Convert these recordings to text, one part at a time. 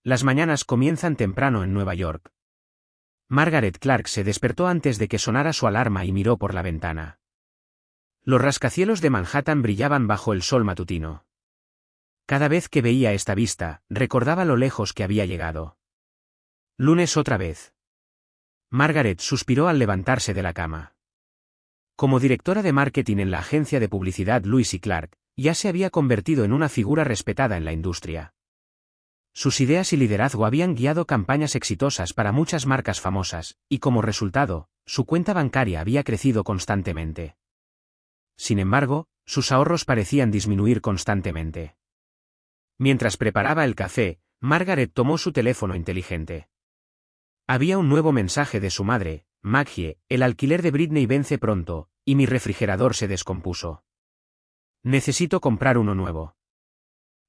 Las mañanas comienzan temprano en Nueva York. Margaret Clark se despertó antes de que sonara su alarma y miró por la ventana. Los rascacielos de Manhattan brillaban bajo el sol matutino. Cada vez que veía esta vista, recordaba lo lejos que había llegado. Lunes otra vez. Margaret suspiró al levantarse de la cama. Como directora de marketing en la agencia de publicidad Lewis y Clark, ya se había convertido en una figura respetada en la industria. Sus ideas y liderazgo habían guiado campañas exitosas para muchas marcas famosas, y como resultado, su cuenta bancaria había crecido constantemente. Sin embargo, sus ahorros parecían disminuir constantemente. Mientras preparaba el café, Margaret tomó su teléfono inteligente. Había un nuevo mensaje de su madre: Maggie, el alquiler de Britney vence pronto, y mi refrigerador se descompuso. Necesito comprar uno nuevo.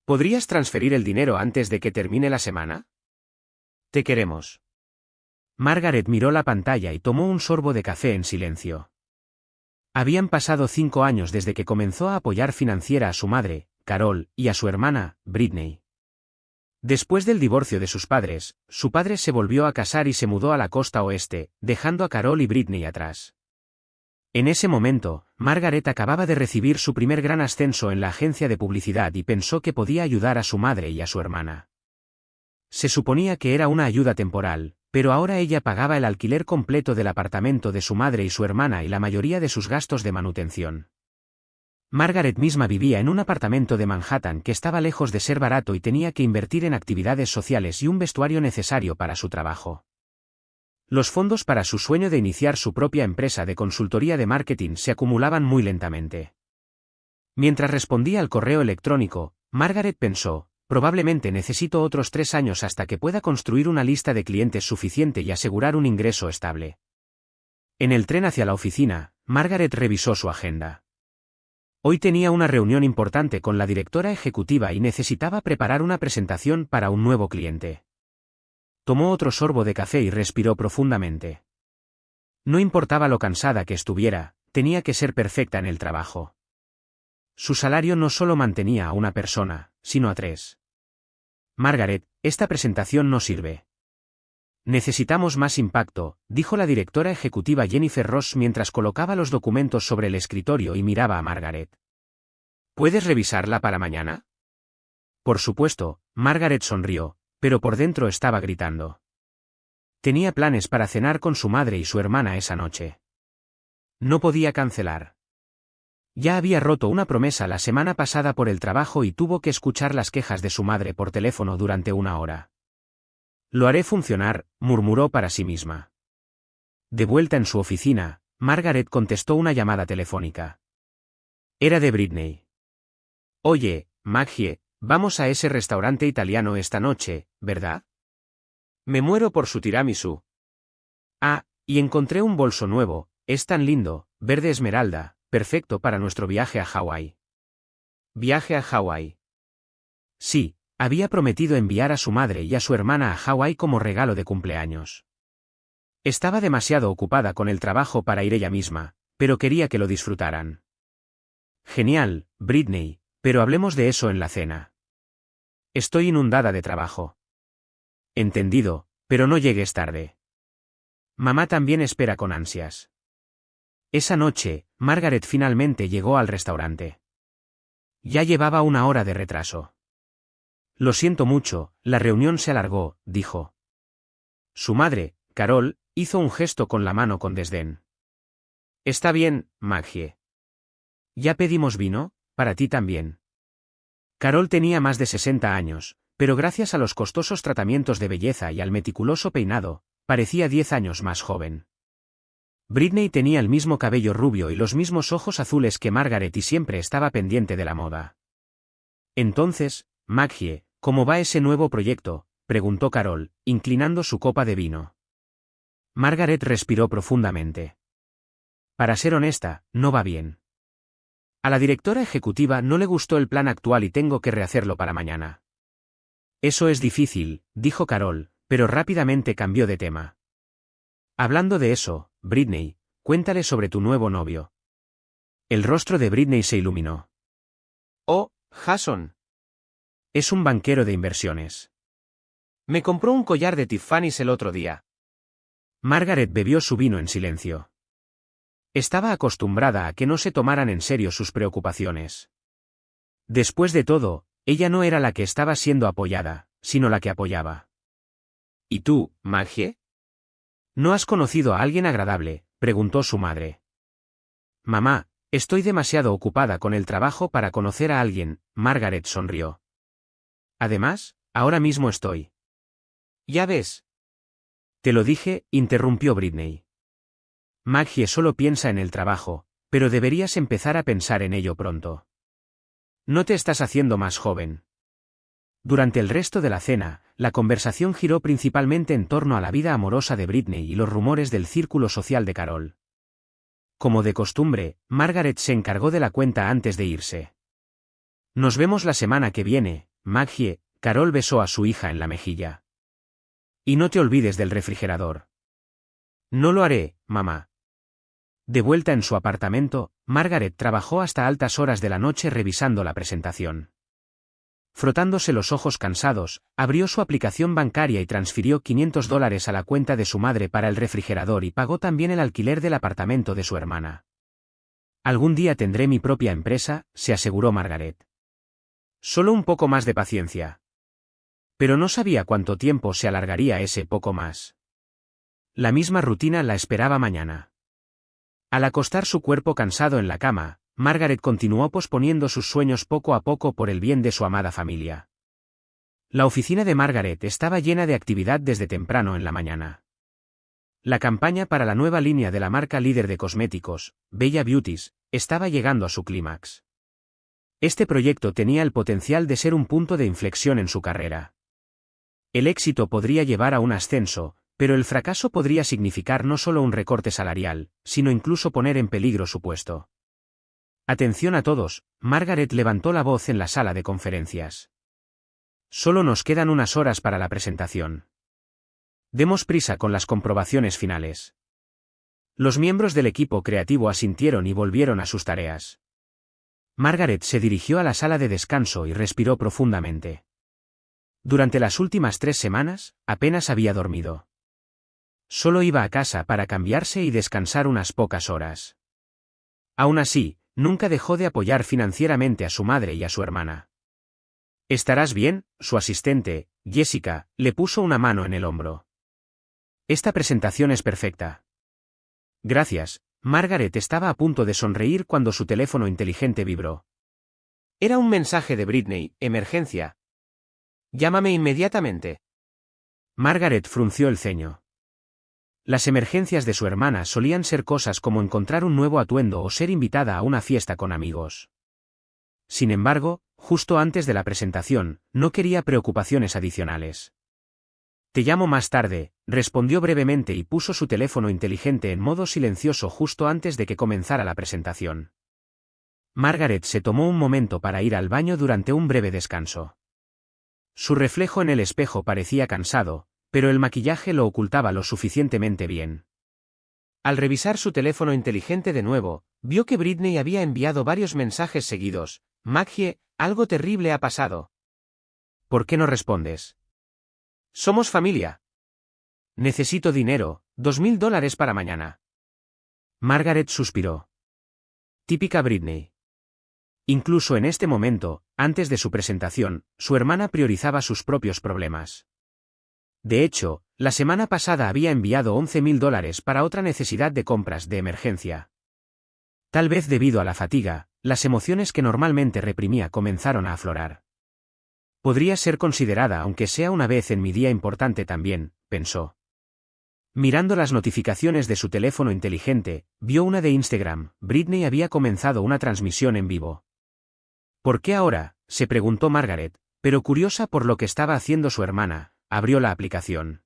¿Podrías transferir el dinero antes de que termine la semana? Te queremos. Margaret miró la pantalla y tomó un sorbo de café en silencio. Habían pasado 5 años desde que comenzó a apoyar financiera a su madre, Carol, y a su hermana, Britney. Después del divorcio de sus padres, su padre se volvió a casar y se mudó a la costa oeste, dejando a Carol y Britney atrás. En ese momento, Margaret acababa de recibir su primer gran ascenso en la agencia de publicidad y pensó que podía ayudar a su madre y a su hermana. Se suponía que era una ayuda temporal, pero ahora ella pagaba el alquiler completo del apartamento de su madre y su hermana y la mayoría de sus gastos de manutención. Margaret misma vivía en un apartamento de Manhattan que estaba lejos de ser barato y tenía que invertir en actividades sociales y un vestuario necesario para su trabajo. Los fondos para su sueño de iniciar su propia empresa de consultoría de marketing se acumulaban muy lentamente. Mientras respondía al correo electrónico, Margaret pensó: probablemente necesito otros 3 años hasta que pueda construir una lista de clientes suficiente y asegurar un ingreso estable. En el tren hacia la oficina, Margaret revisó su agenda. Hoy tenía una reunión importante con la directora ejecutiva y necesitaba preparar una presentación para un nuevo cliente. Tomó otro sorbo de café y respiró profundamente. No importaba lo cansada que estuviera, tenía que ser perfecta en el trabajo. Su salario no solo mantenía a una persona, sino a 3. Margaret, esta presentación no sirve. Necesitamos más impacto, dijo la directora ejecutiva Jennifer Ross mientras colocaba los documentos sobre el escritorio y miraba a Margaret. ¿Puedes revisarla para mañana? Por supuesto, Margaret sonrió, pero por dentro estaba gritando. Tenía planes para cenar con su madre y su hermana esa noche. No podía cancelar. Ya había roto una promesa la semana pasada por el trabajo y tuvo que escuchar las quejas de su madre por teléfono durante 1 hora. Lo haré funcionar, murmuró para sí misma. De vuelta en su oficina, Margaret contestó una llamada telefónica. Era de Britney. Oye, Maggie, vamos a ese restaurante italiano esta noche, ¿verdad? Me muero por su tiramisú. Ah, y encontré un bolso nuevo, es tan lindo, verde esmeralda, perfecto para nuestro viaje a Hawái. ¿Viaje a Hawái? Sí, había prometido enviar a su madre y a su hermana a Hawái como regalo de cumpleaños. Estaba demasiado ocupada con el trabajo para ir ella misma, pero quería que lo disfrutaran. Genial, Britney, pero hablemos de eso en la cena. Estoy inundada de trabajo. Entendido, pero no llegues tarde. Mamá también espera con ansias. Esa noche, Margaret finalmente llegó al restaurante. Ya llevaba 1 hora de retraso. Lo siento mucho, la reunión se alargó, dijo. Su madre, Carol, hizo un gesto con la mano con desdén. Está bien, Maggie. ¿Ya pedimos vino? Para ti también. Carol tenía más de 60 años, pero gracias a los costosos tratamientos de belleza y al meticuloso peinado, parecía 10 años más joven. Britney tenía el mismo cabello rubio y los mismos ojos azules que Margaret y siempre estaba pendiente de la moda. Entonces, Maggie, ¿cómo va ese nuevo proyecto?, preguntó Carol, inclinando su copa de vino. Margaret respiró profundamente. Para ser honesta, no va bien. A la directora ejecutiva no le gustó el plan actual y tengo que rehacerlo para mañana. Eso es difícil, dijo Carol, pero rápidamente cambió de tema. Hablando de eso, Britney, cuéntale sobre tu nuevo novio. El rostro de Britney se iluminó. Oh, Jason. Es un banquero de inversiones. Me compró un collar de Tiffany's el otro día. Margaret bebió su vino en silencio. Estaba acostumbrada a que no se tomaran en serio sus preocupaciones. Después de todo, ella no era la que estaba siendo apoyada, sino la que apoyaba. ¿Y tú, Maggie? ¿No has conocido a alguien agradable?, preguntó su madre. Mamá, estoy demasiado ocupada con el trabajo para conocer a alguien, Margaret sonrió. Además, ahora mismo estoy. Ya ves. Te lo dije, interrumpió Britney. Maggie solo piensa en el trabajo, pero deberías empezar a pensar en ello pronto. No te estás haciendo más joven. Durante el resto de la cena, la conversación giró principalmente en torno a la vida amorosa de Britney y los rumores del círculo social de Carol. Como de costumbre, Margaret se encargó de la cuenta antes de irse. Nos vemos la semana que viene, Maggie. Carol besó a su hija en la mejilla. Y no te olvides del refrigerador. No lo haré, mamá. De vuelta en su apartamento, Margaret trabajó hasta altas horas de la noche revisando la presentación. Frotándose los ojos cansados, abrió su aplicación bancaria y transfirió $500 a la cuenta de su madre para el refrigerador y pagó también el alquiler del apartamento de su hermana. Algún día tendré mi propia empresa, se aseguró Margaret. Solo un poco más de paciencia. Pero no sabía cuánto tiempo se alargaría ese poco más. La misma rutina la esperaba mañana. Al acostar su cuerpo cansado en la cama, Margaret continuó posponiendo sus sueños poco a poco por el bien de su amada familia. La oficina de Margaret estaba llena de actividad desde temprano en la mañana. La campaña para la nueva línea de la marca líder de cosméticos, Bella Beauties, estaba llegando a su clímax. Este proyecto tenía el potencial de ser un punto de inflexión en su carrera. El éxito podría llevar a un ascenso, pero el fracaso podría significar no solo un recorte salarial, sino incluso poner en peligro su puesto. Atención a todos, Margaret levantó la voz en la sala de conferencias. Solo nos quedan unas horas para la presentación. Demos prisa con las comprobaciones finales. Los miembros del equipo creativo asintieron y volvieron a sus tareas. Margaret se dirigió a la sala de descanso y respiró profundamente. Durante las últimas 3 semanas, apenas había dormido. Solo iba a casa para cambiarse y descansar unas pocas horas. Aún así, nunca dejó de apoyar financieramente a su madre y a su hermana. ¿Estarás bien?, su asistente, Jessica, le puso una mano en el hombro. Esta presentación es perfecta. Gracias. Margaret estaba a punto de sonreír cuando su teléfono inteligente vibró. Era un mensaje de Britney, emergencia. Llámame inmediatamente. Margaret frunció el ceño. Las emergencias de su hermana solían ser cosas como encontrar un nuevo atuendo o ser invitada a una fiesta con amigos. Sin embargo, justo antes de la presentación, no quería preocupaciones adicionales. Te llamo más tarde, respondió brevemente y puso su teléfono inteligente en modo silencioso justo antes de que comenzara la presentación. Margaret se tomó un momento para ir al baño durante un breve descanso. Su reflejo en el espejo parecía cansado, pero el maquillaje lo ocultaba lo suficientemente bien. Al revisar su teléfono inteligente de nuevo, vio que Britney había enviado varios mensajes seguidos. Maggie, algo terrible ha pasado. ¿Por qué no respondes? Somos familia. Necesito dinero, $2000 para mañana. Margaret suspiró. Típica Britney. Incluso en este momento, antes de su presentación, su hermana priorizaba sus propios problemas. De hecho, la semana pasada había enviado $11,000 para otra necesidad de compras de emergencia. Tal vez debido a la fatiga, las emociones que normalmente reprimía comenzaron a aflorar. Podría ser considerada aunque sea una vez en mi día importante también, pensó. Mirando las notificaciones de su teléfono inteligente, vio una de Instagram. Britney había comenzado una transmisión en vivo. ¿Por qué ahora?, se preguntó Margaret, pero curiosa por lo que estaba haciendo su hermana, abrió la aplicación.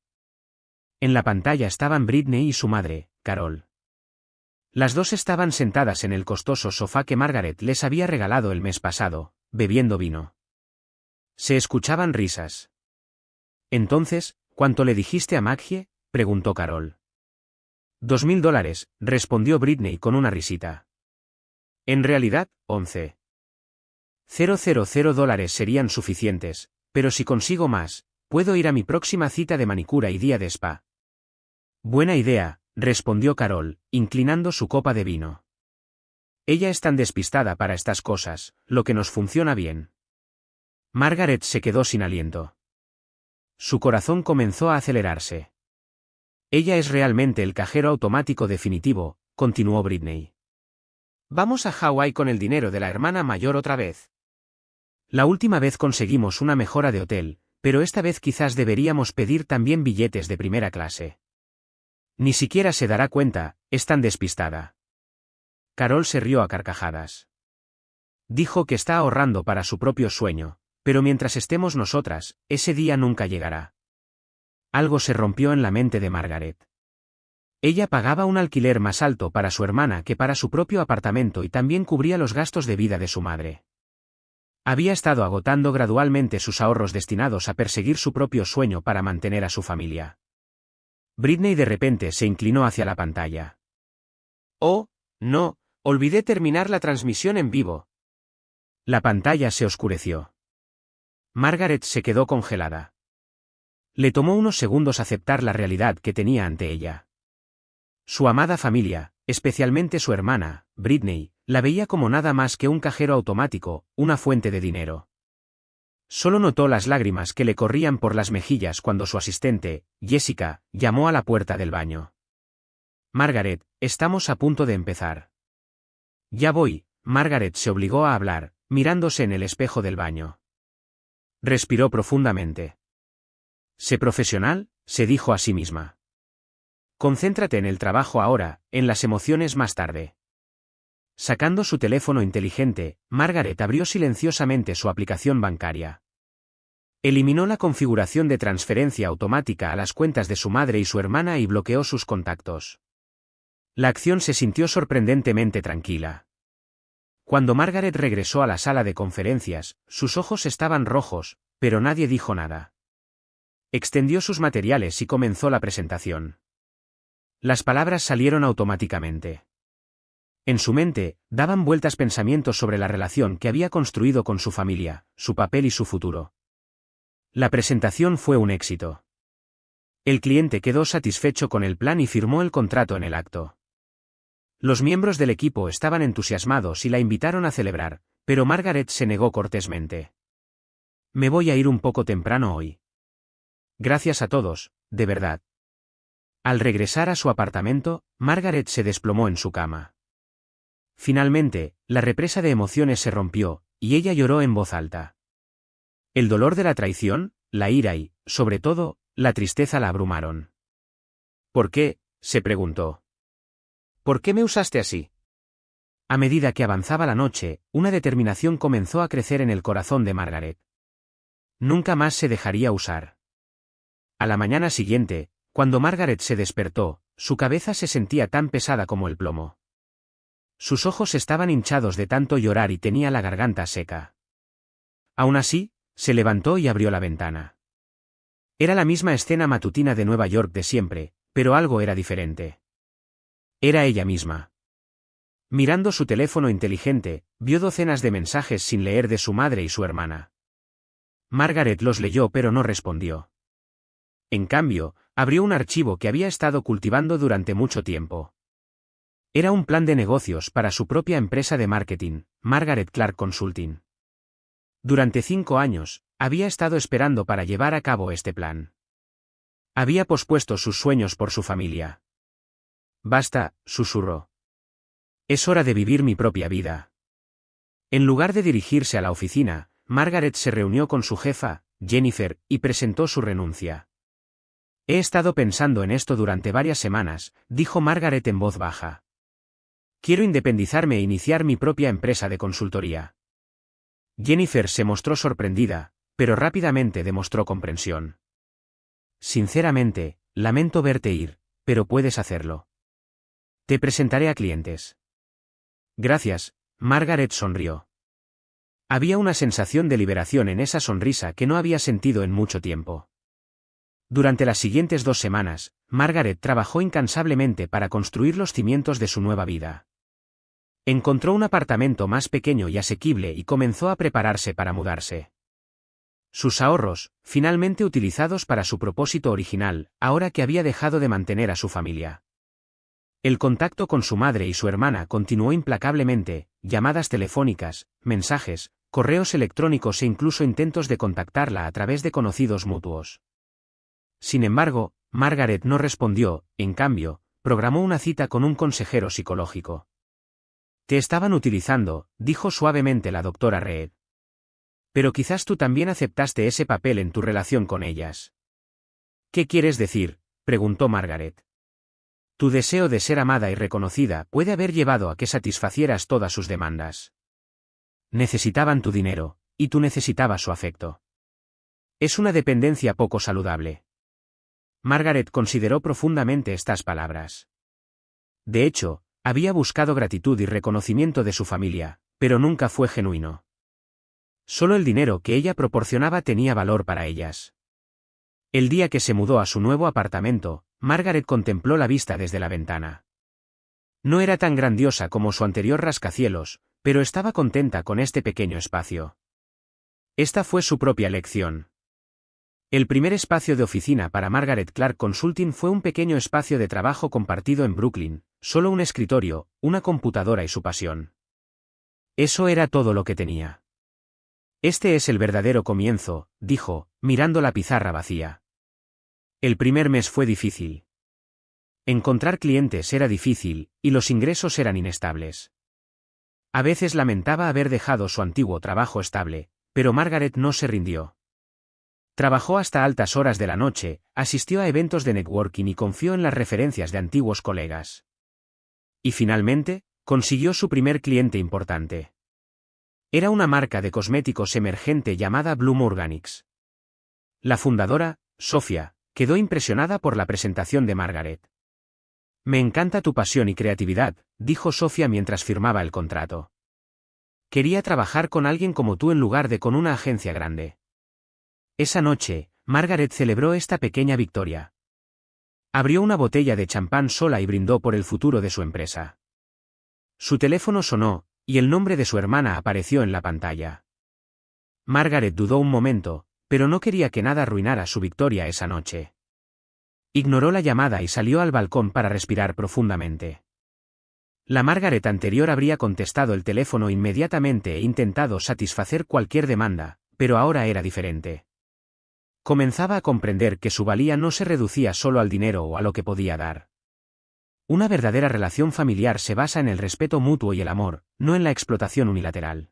En la pantalla estaban Britney y su madre, Carol. Las dos estaban sentadas en el costoso sofá que Margaret les había regalado el mes pasado, bebiendo vino. Se escuchaban risas. Entonces, ¿cuánto le dijiste a Maggie?, preguntó Carol. $2000, respondió Britney con una risita. En realidad, 11,000 dólares serían suficientes, pero si consigo más, puedo ir a mi próxima cita de manicura y día de spa. Buena idea, respondió Carol, inclinando su copa de vino. Ella es tan despistada para estas cosas, lo que nos funciona bien. Margaret se quedó sin aliento. Su corazón comenzó a acelerarse. Ella es realmente el cajero automático definitivo, continuó Britney. Vamos a Hawái con el dinero de la hermana mayor otra vez. La última vez conseguimos una mejora de hotel, pero esta vez quizás deberíamos pedir también billetes de primera clase. Ni siquiera se dará cuenta, es tan despistada. Carol se rió a carcajadas. Dijo que está ahorrando para su propio sueño, pero mientras estemos nosotras, ese día nunca llegará. Algo se rompió en la mente de Margaret. Ella pagaba un alquiler más alto para su hermana que para su propio apartamento y también cubría los gastos de vida de su madre. Había estado agotando gradualmente sus ahorros destinados a perseguir su propio sueño para mantener a su familia. Britney de repente se inclinó hacia la pantalla. Oh, no, olvidé terminar la transmisión en vivo. La pantalla se oscureció. Margaret se quedó congelada. Le tomó unos segundos aceptar la realidad que tenía ante ella. Su amada familia, especialmente su hermana, Britney, la veía como nada más que un cajero automático, una fuente de dinero. Solo notó las lágrimas que le corrían por las mejillas cuando su asistente, Jessica, llamó a la puerta del baño. Margaret, estamos a punto de empezar. Ya voy, Margaret se obligó a hablar, mirándose en el espejo del baño. Respiró profundamente. Sé profesional, se dijo a sí misma. Concéntrate en el trabajo ahora, en las emociones más tarde. Sacando su teléfono inteligente, Margaret abrió silenciosamente su aplicación bancaria. Eliminó la configuración de transferencia automática a las cuentas de su madre y su hermana y bloqueó sus contactos. La acción se sintió sorprendentemente tranquila. Cuando Margaret regresó a la sala de conferencias, sus ojos estaban rojos, pero nadie dijo nada. Extendió sus materiales y comenzó la presentación. Las palabras salieron automáticamente. En su mente, daban vueltas pensamientos sobre la relación que había construido con su familia, su papel y su futuro. La presentación fue un éxito. El cliente quedó satisfecho con el plan y firmó el contrato en el acto. Los miembros del equipo estaban entusiasmados y la invitaron a celebrar, pero Margaret se negó cortésmente. Me voy a ir un poco temprano hoy. Gracias a todos, de verdad. Al regresar a su apartamento, Margaret se desplomó en su cama. Finalmente, la represa de emociones se rompió, y ella lloró en voz alta. El dolor de la traición, la ira y, sobre todo, la tristeza la abrumaron. ¿Por qué?, se preguntó. ¿Por qué me usaste así? A medida que avanzaba la noche, una determinación comenzó a crecer en el corazón de Margaret. Nunca más se dejaría usar. A la mañana siguiente, cuando Margaret se despertó, su cabeza se sentía tan pesada como el plomo. Sus ojos estaban hinchados de tanto llorar y tenía la garganta seca. Aún así, se levantó y abrió la ventana. Era la misma escena matutina de Nueva York de siempre, pero algo era diferente. Era ella misma. Mirando su teléfono inteligente, vio docenas de mensajes sin leer de su madre y su hermana. Margaret los leyó pero no respondió. En cambio, abrió un archivo que había estado cultivando durante mucho tiempo. Era un plan de negocios para su propia empresa de marketing, Margaret Clark Consulting. Durante 5 años, había estado esperando para llevar a cabo este plan. Había pospuesto sus sueños por su familia. Basta, susurró. Es hora de vivir mi propia vida. En lugar de dirigirse a la oficina, Margaret se reunió con su jefa, Jennifer, y presentó su renuncia. He estado pensando en esto durante varias semanas, dijo Margaret en voz baja. Quiero independizarme e iniciar mi propia empresa de consultoría. Jennifer se mostró sorprendida, pero rápidamente demostró comprensión. Sinceramente, lamento verte ir, pero puedes hacerlo. Te presentaré a clientes. Gracias, Margaret sonrió. Había una sensación de liberación en esa sonrisa que no había sentido en mucho tiempo. Durante las siguientes 2 semanas, Margaret trabajó incansablemente para construir los cimientos de su nueva vida. Encontró un apartamento más pequeño y asequible y comenzó a prepararse para mudarse. Sus ahorros, finalmente utilizados para su propósito original, ahora que había dejado de mantener a su familia. El contacto con su madre y su hermana continuó implacablemente, llamadas telefónicas, mensajes, correos electrónicos e incluso intentos de contactarla a través de conocidos mutuos. Sin embargo, Margaret no respondió, en cambio, programó una cita con un consejero psicológico. Te estaban utilizando, dijo suavemente la doctora Reed. Pero quizás tú también aceptaste ese papel en tu relación con ellas. ¿Qué quieres decir?, preguntó Margaret. Tu deseo de ser amada y reconocida puede haber llevado a que satisfacieras todas sus demandas. Necesitaban tu dinero, y tú necesitabas su afecto. Es una dependencia poco saludable. Margaret consideró profundamente estas palabras. De hecho, había buscado gratitud y reconocimiento de su familia, pero nunca fue genuino. Solo el dinero que ella proporcionaba tenía valor para ellas. El día que se mudó a su nuevo apartamento, Margaret contempló la vista desde la ventana. No era tan grandiosa como su anterior rascacielos, pero estaba contenta con este pequeño espacio. Esta fue su propia elección. El primer espacio de oficina para Margaret Clark Consulting fue un pequeño espacio de trabajo compartido en Brooklyn, solo un escritorio, una computadora y su pasión. Eso era todo lo que tenía. Este es el verdadero comienzo, dijo, mirando la pizarra vacía. El primer mes fue difícil. Encontrar clientes era difícil, y los ingresos eran inestables. A veces lamentaba haber dejado su antiguo trabajo estable, pero Margaret no se rindió. Trabajó hasta altas horas de la noche, asistió a eventos de networking y confió en las referencias de antiguos colegas. Y finalmente, consiguió su primer cliente importante. Era una marca de cosméticos emergente llamada Bloom Organics. La fundadora, Sophia, quedó impresionada por la presentación de Margaret. Me encanta tu pasión y creatividad, dijo Sophia mientras firmaba el contrato. Quería trabajar con alguien como tú en lugar de con una agencia grande. Esa noche, Margaret celebró esta pequeña victoria. Abrió una botella de champán sola y brindó por el futuro de su empresa. Su teléfono sonó, y el nombre de su hermana apareció en la pantalla. Margaret dudó un momento, pero no quería que nada arruinara su victoria esa noche. Ignoró la llamada y salió al balcón para respirar profundamente. La Margaret anterior habría contestado el teléfono inmediatamente e intentado satisfacer cualquier demanda, pero ahora era diferente. Comenzaba a comprender que su valía no se reducía solo al dinero o a lo que podía dar. Una verdadera relación familiar se basa en el respeto mutuo y el amor, no en la explotación unilateral.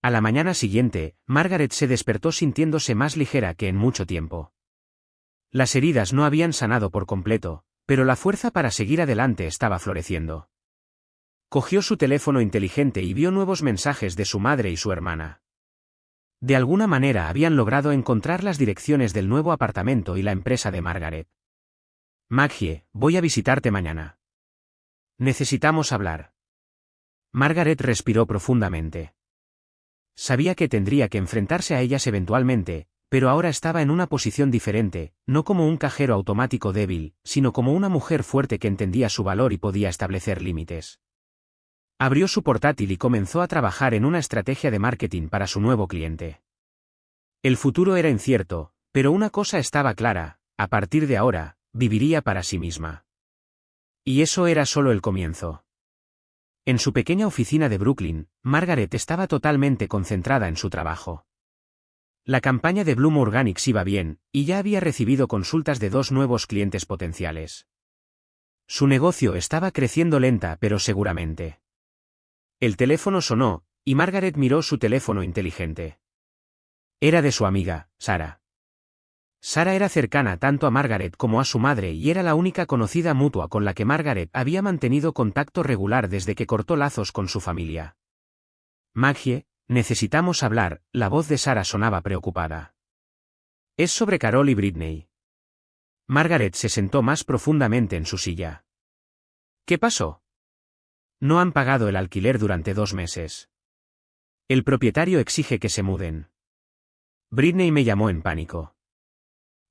A la mañana siguiente, Margaret se despertó sintiéndose más ligera que en mucho tiempo. Las heridas no habían sanado por completo, pero la fuerza para seguir adelante estaba floreciendo. Cogió su teléfono inteligente y vio nuevos mensajes de su madre y su hermana. De alguna manera habían logrado encontrar las direcciones del nuevo apartamento y la empresa de Margaret. Maggie, voy a visitarte mañana. Necesitamos hablar. Margaret respiró profundamente. Sabía que tendría que enfrentarse a ellas eventualmente, pero ahora estaba en una posición diferente, no como un cajero automático débil, sino como una mujer fuerte que entendía su valor y podía establecer límites. Abrió su portátil y comenzó a trabajar en una estrategia de marketing para su nuevo cliente. El futuro era incierto, pero una cosa estaba clara: a partir de ahora, viviría para sí misma. Y eso era solo el comienzo. En su pequeña oficina de Brooklyn, Margaret estaba totalmente concentrada en su trabajo. La campaña de Bloom Organics iba bien, y ya había recibido consultas de 2 nuevos clientes potenciales. Su negocio estaba creciendo lenta pero seguramente. El teléfono sonó, y Margaret miró su teléfono inteligente. Era de su amiga, Sarah. Sarah era cercana tanto a Margaret como a su madre y era la única conocida mutua con la que Margaret había mantenido contacto regular desde que cortó lazos con su familia. Maggie, necesitamos hablar, la voz de Sarah sonaba preocupada. Es sobre Carol y Britney. Margaret se sentó más profundamente en su silla. ¿Qué pasó? No han pagado el alquiler durante 2 meses. El propietario exige que se muden. Britney me llamó en pánico.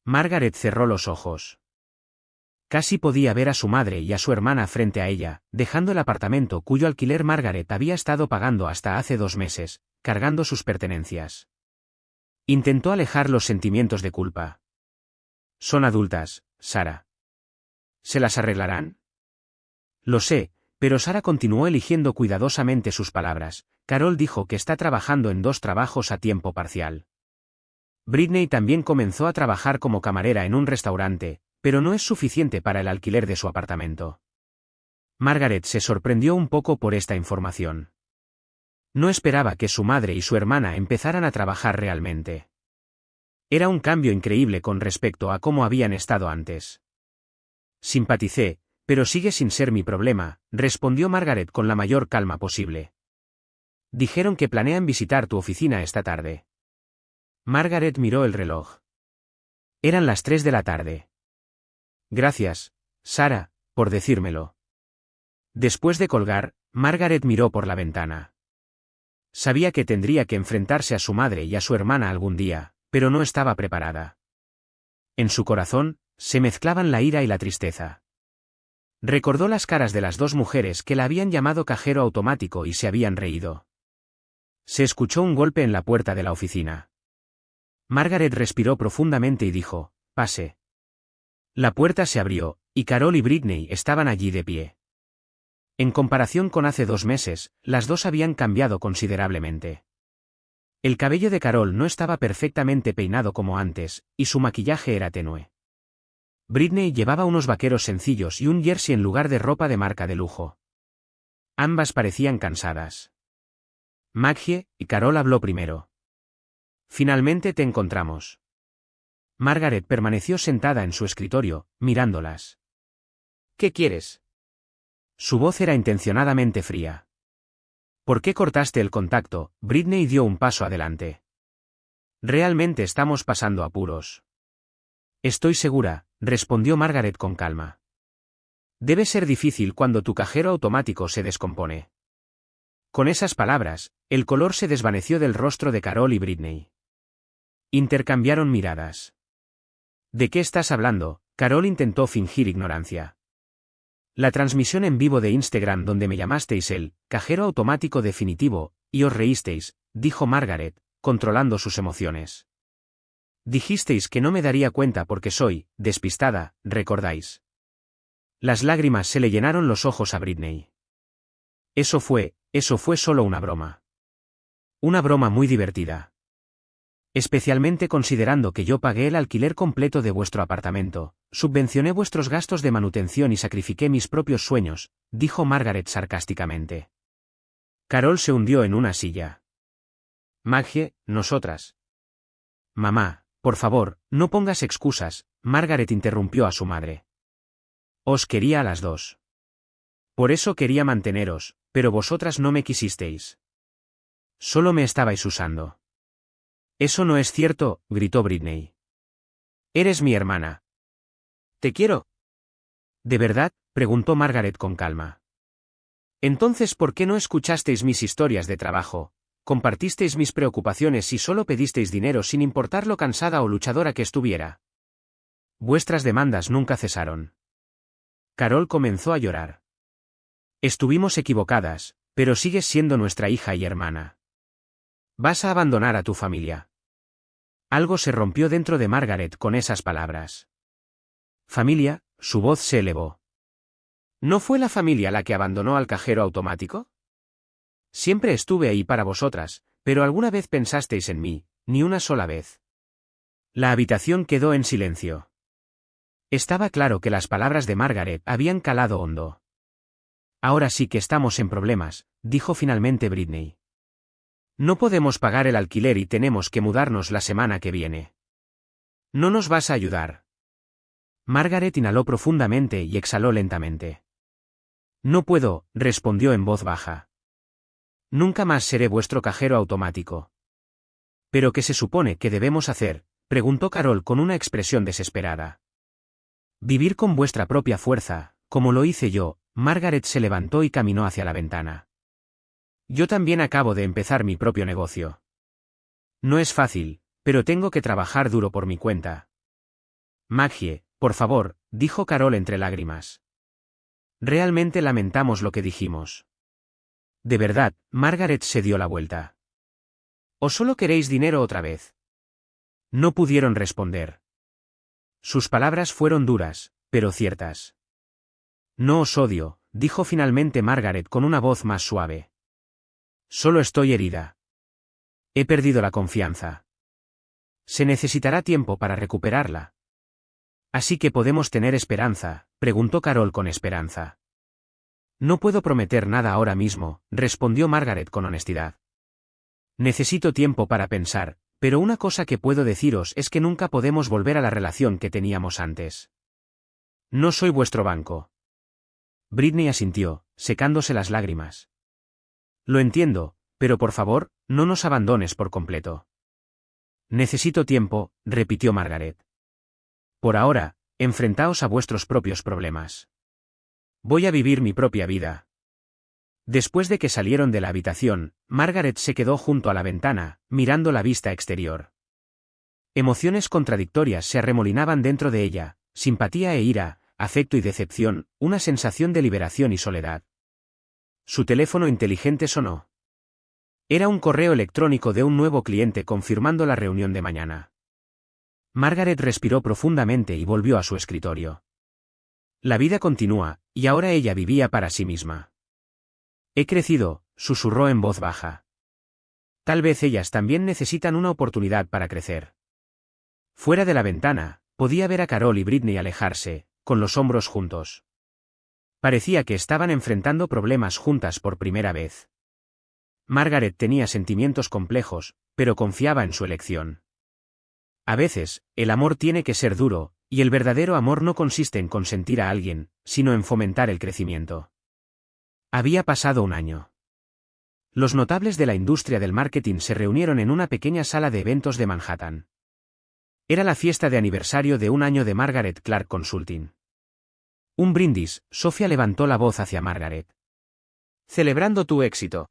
Margaret cerró los ojos. Casi podía ver a su madre y a su hermana frente a ella, dejando el apartamento cuyo alquiler Margaret había estado pagando hasta hace 2 meses, cargando sus pertenencias. Intentó alejar los sentimientos de culpa. Son adultas, Sara. ¿Se las arreglarán? Lo sé, pero Sara continuó eligiendo cuidadosamente sus palabras. Carol dijo que está trabajando en 2 trabajos a tiempo parcial. Britney también comenzó a trabajar como camarera en un restaurante, pero no es suficiente para el alquiler de su apartamento. Margaret se sorprendió un poco por esta información. No esperaba que su madre y su hermana empezaran a trabajar realmente. Era un cambio increíble con respecto a cómo habían estado antes. Simpaticé, pero sigue sin ser mi problema, respondió Margaret con la mayor calma posible. Dijeron que planean visitar tu oficina esta tarde. Margaret miró el reloj. Eran las 3 de la tarde. Gracias, Sara, por decírmelo. Después de colgar, Margaret miró por la ventana. Sabía que tendría que enfrentarse a su madre y a su hermana algún día, pero no estaba preparada. En su corazón, se mezclaban la ira y la tristeza. Recordó las caras de las 2 mujeres que la habían llamado cajero automático y se habían reído. Se escuchó un golpe en la puerta de la oficina. Margaret respiró profundamente y dijo, «Pase». La puerta se abrió, y Carol y Britney estaban allí de pie. En comparación con hace 2 meses, las 2 habían cambiado considerablemente. El cabello de Carol no estaba perfectamente peinado como antes, y su maquillaje era tenue. Britney llevaba unos vaqueros sencillos y un jersey en lugar de ropa de marca de lujo. Ambas parecían cansadas. Maggie, y Carol habló primero. «Finalmente te encontramos». Margaret permaneció sentada en su escritorio, mirándolas. «¿Qué quieres?». Su voz era intencionadamente fría. «¿Por qué cortaste el contacto?». Britney dio un paso adelante. «Realmente estamos pasando apuros». «Estoy segura», respondió Margaret con calma. «Debe ser difícil cuando tu cajero automático se descompone». Con esas palabras, el color se desvaneció del rostro de Carol y Britney. Intercambiaron miradas. «¿De qué estás hablando?». Carol intentó fingir ignorancia. «La transmisión en vivo de Instagram donde me llamasteis el cajero automático definitivo, y os reísteis», dijo Margaret, controlando sus emociones. «Dijisteis que no me daría cuenta porque soy despistada, ¿recordáis?». Las lágrimas se le llenaron los ojos a Britney. Eso fue solo una broma. Una broma muy divertida. Especialmente considerando que yo pagué el alquiler completo de vuestro apartamento, subvencioné vuestros gastos de manutención y sacrifiqué mis propios sueños», dijo Margaret sarcásticamente. Carol se hundió en una silla. «Maggie, nosotras». «Mamá, por favor, no pongas excusas», Margaret interrumpió a su madre. «Os quería a las 2. Por eso quería manteneros, pero vosotras no me quisisteis. Solo me estabais usando». «Eso no es cierto», gritó Britney. «Eres mi hermana». «¿Te quiero?». «¿De verdad?», preguntó Margaret con calma. «Entonces, ¿por qué no escuchasteis mis historias de trabajo? Compartisteis mis preocupaciones y solo pedisteis dinero sin importar lo cansada o luchadora que estuviera. Vuestras demandas nunca cesaron». Carol comenzó a llorar. «Estuvimos equivocadas, pero sigues siendo nuestra hija y hermana. ¿Vas a abandonar a tu familia?». Algo se rompió dentro de Margaret con esas palabras. «¿Familia?», su voz se elevó. «¿No fue la familia la que abandonó al cajero automático? Siempre estuve ahí para vosotras, pero ¿alguna vez pensasteis en mí? Ni una sola vez». La habitación quedó en silencio. Estaba claro que las palabras de Margaret habían calado hondo. «Ahora sí que estamos en problemas», dijo finalmente Britney. «No podemos pagar el alquiler y tenemos que mudarnos la semana que viene. ¿No nos vas a ayudar?». Margaret inhaló profundamente y exhaló lentamente. «No puedo», respondió en voz baja. «Nunca más seré vuestro cajero automático». «¿Pero qué se supone que debemos hacer?», preguntó Carol con una expresión desesperada. «Vivir con vuestra propia fuerza, como lo hice yo». Margaret se levantó y caminó hacia la ventana. «Yo también acabo de empezar mi propio negocio. No es fácil, pero tengo que trabajar duro por mi cuenta». «Maggie, por favor», dijo Carol entre lágrimas. «Realmente lamentamos lo que dijimos». «De verdad», Margaret se dio la vuelta. «¿O solo queréis dinero otra vez?». No pudieron responder. Sus palabras fueron duras, pero ciertas. No os odio, dijo finalmente Margaret con una voz más suave. Solo estoy herida. He perdido la confianza. Se necesitará tiempo para recuperarla. Así que podemos tener esperanza, preguntó Carol con esperanza. No puedo prometer nada ahora mismo, respondió Margaret con honestidad. Necesito tiempo para pensar, pero una cosa que puedo deciros es que nunca podemos volver a la relación que teníamos antes. No soy vuestro banco. Britney asintió, secándose las lágrimas. Lo entiendo, pero por favor, no nos abandones por completo. Necesito tiempo, repitió Margaret. Por ahora, enfrentaos a vuestros propios problemas. Voy a vivir mi propia vida. Después de que salieron de la habitación, Margaret se quedó junto a la ventana, mirando la vista exterior. Emociones contradictorias se arremolinaban dentro de ella, simpatía e ira, afecto y decepción, una sensación de liberación y soledad. Su teléfono inteligente sonó. Era un correo electrónico de un nuevo cliente confirmando la reunión de mañana. Margaret respiró profundamente y volvió a su escritorio. La vida continúa, y ahora ella vivía para sí misma. He crecido, susurró en voz baja. Tal vez ellas también necesitan una oportunidad para crecer. Fuera de la ventana, podía ver a Carol y Britney alejarse, con los hombros juntos. Parecía que estaban enfrentando problemas juntas por primera vez. Margaret tenía sentimientos complejos, pero confiaba en su elección. A veces, el amor tiene que ser duro, y el verdadero amor no consiste en consentir a alguien, sino en fomentar el crecimiento. Había pasado un año. Los notables de la industria del marketing se reunieron en una pequeña sala de eventos de Manhattan. Era la fiesta de aniversario de un año de Margaret Clark Consulting. Un brindis, Sofía levantó la voz hacia Margaret. Celebrando tu éxito.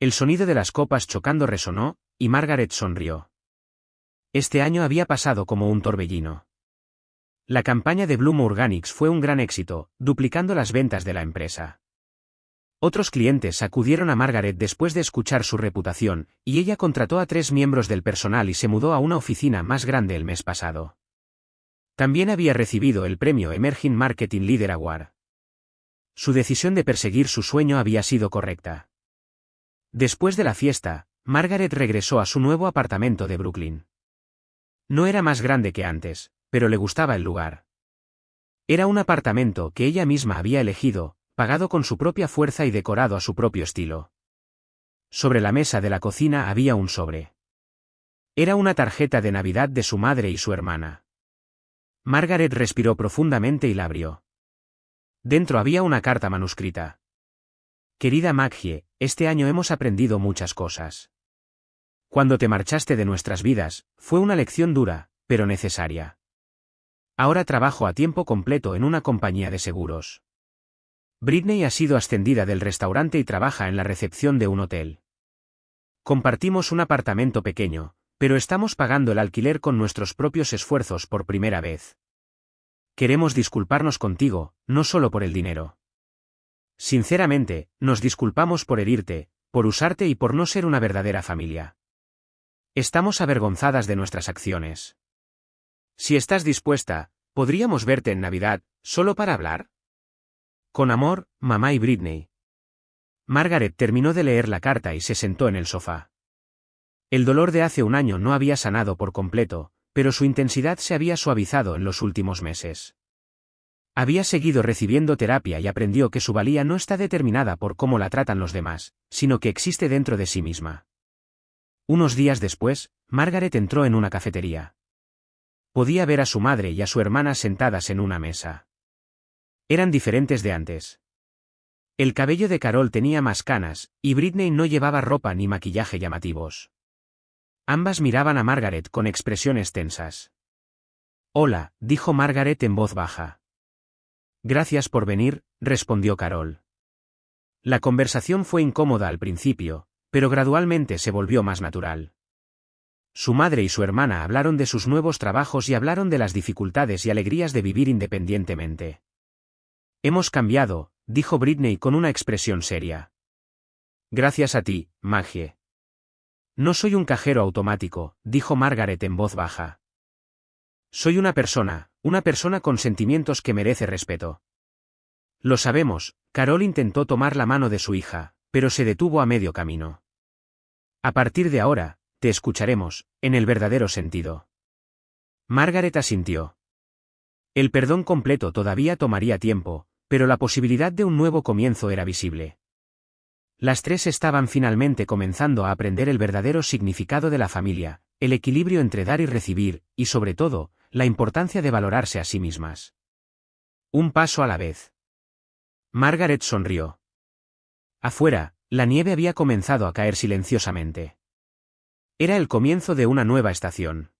El sonido de las copas chocando resonó, y Margaret sonrió. Este año había pasado como un torbellino. La campaña de Bloom Organics fue un gran éxito, duplicando las ventas de la empresa. Otros clientes acudieron a Margaret después de escuchar su reputación, y ella contrató a 3 miembros del personal y se mudó a una oficina más grande el mes pasado. También había recibido el premio Emerging Marketing Leader Award. Su decisión de perseguir su sueño había sido correcta. Después de la fiesta, Margaret regresó a su nuevo apartamento de Brooklyn. No era más grande que antes, pero le gustaba el lugar. Era un apartamento que ella misma había elegido, pagado con su propia fuerza y decorado a su propio estilo. Sobre la mesa de la cocina había un sobre. Era una tarjeta de Navidad de su madre y su hermana. Margaret respiró profundamente y la abrió. Dentro había una carta manuscrita. Querida Maggie, este año hemos aprendido muchas cosas. Cuando te marchaste de nuestras vidas, fue una lección dura, pero necesaria. Ahora trabajo a tiempo completo en una compañía de seguros. Britney ha sido ascendida del restaurante y trabaja en la recepción de un hotel. Compartimos un apartamento pequeño, pero estamos pagando el alquiler con nuestros propios esfuerzos por primera vez. Queremos disculparnos contigo, no solo por el dinero. Sinceramente, nos disculpamos por herirte, por usarte y por no ser una verdadera familia. Estamos avergonzadas de nuestras acciones. Si estás dispuesta, ¿podríamos verte en Navidad, solo para hablar? Con amor, mamá y Britney. Margaret terminó de leer la carta y se sentó en el sofá. El dolor de hace un año no había sanado por completo, pero su intensidad se había suavizado en los últimos meses. Había seguido recibiendo terapia y aprendió que su valía no está determinada por cómo la tratan los demás, sino que existe dentro de sí misma. Unos días después, Margaret entró en una cafetería. Podía ver a su madre y a su hermana sentadas en una mesa. Eran diferentes de antes. El cabello de Carol tenía más canas, y Britney no llevaba ropa ni maquillaje llamativos. Ambas miraban a Margaret con expresiones tensas. Hola, dijo Margaret en voz baja. Gracias por venir, respondió Carol. La conversación fue incómoda al principio, pero gradualmente se volvió más natural. Su madre y su hermana hablaron de sus nuevos trabajos y hablaron de las dificultades y alegrías de vivir independientemente. Hemos cambiado, dijo Britney con una expresión seria. Gracias a ti, Maggie. No soy un cajero automático, dijo Margaret en voz baja. Soy una persona con sentimientos que merece respeto. Lo sabemos, Carol intentó tomar la mano de su hija, pero se detuvo a medio camino. A partir de ahora, te escucharemos, en el verdadero sentido. Margaret asintió. El perdón completo todavía tomaría tiempo, pero la posibilidad de un nuevo comienzo era visible. Las tres estaban finalmente comenzando a aprender el verdadero significado de la familia, el equilibrio entre dar y recibir, y sobre todo, la importancia de valorarse a sí mismas. Un paso a la vez. Margaret sonrió. Afuera, la nieve había comenzado a caer silenciosamente. Era el comienzo de una nueva estación.